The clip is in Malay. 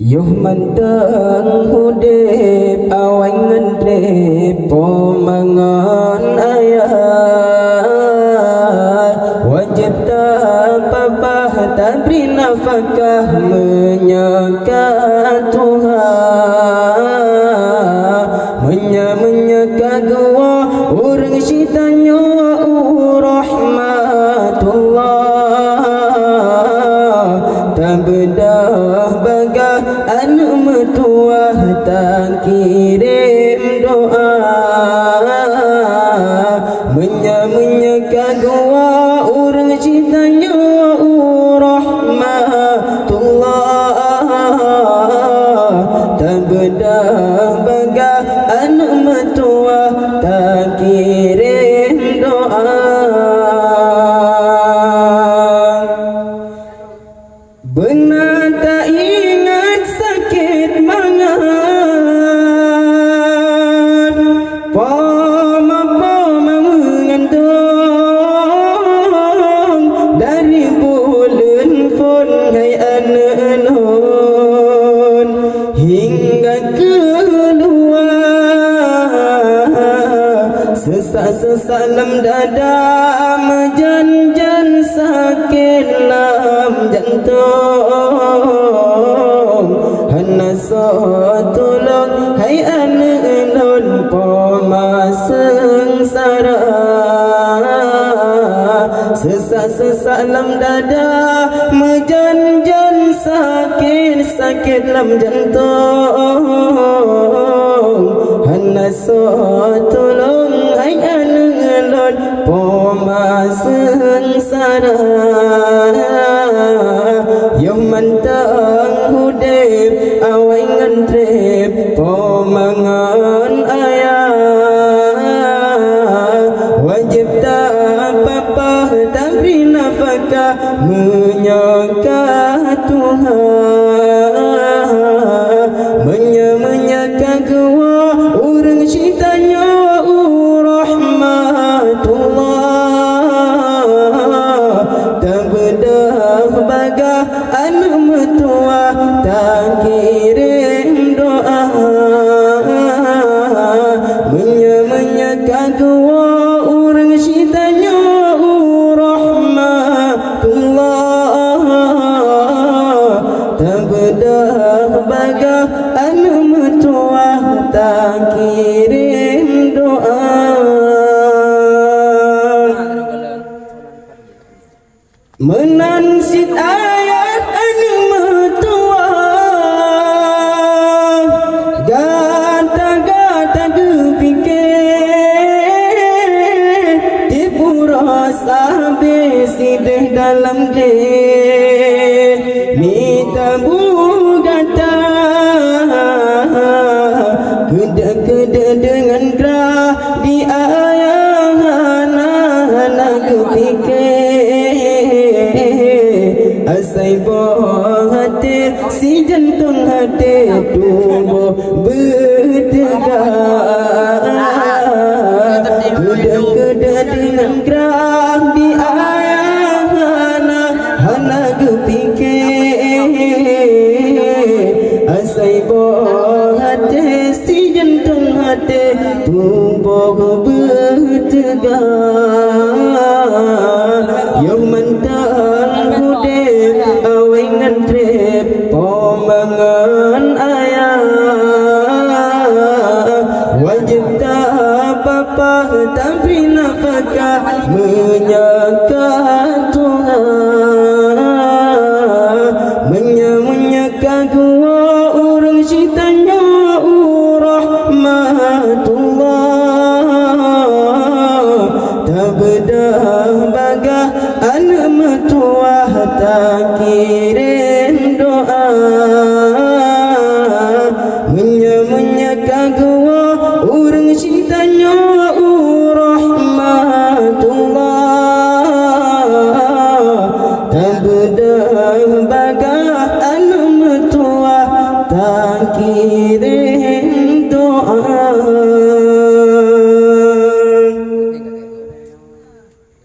Yuh mantang hudip awang ngendrip pomangan ayat wajib tak papah tak beri nafkah menyakat Tuhan menyaka gua orang syaitannya rahmatullah tak bedah bagah anak mertua tak kirim doa menyaka gua orang cintanya rahmatullah tak bedah bagah anak mertua tak kirim doa. Benar tak ingat sakit mangan Poma mengandung dari bulan pun hai anon hingga keluar sesak-sesak lam dada menjan-jan sakit lam jantung hana tolong hai anon poma sengsara sesak-sesak lam dada menjan-jan sakit lam jantung hana tolong hai anon poma sengsara yang mantang hudip awai ngendrip pomangan ayat wajib tak apa-apa tak beri nafkah menyaka Tuhan menyaka gua orang cintanya rahmatullah tak bedah bagah anak mertua tak kirim doa menyaka gua orang cintanya rahmatullah tak bedah bagah anak mertua tak kirim doa. Menansit ayat anu mertua gata-gata dipikir tipu rasa besideh dalam deh minta bugata keda-keda dengan gerah di ayah-anak kepikir asai boh hati si jantung hati tubuh bertegar keda-keda dengan gerah di anak kepikir asai boh hati si jantung hati tubuh bertegar yang mantang hudip awai ngendrip pomangan ayat wajib tak apa-apa tak beri nafkah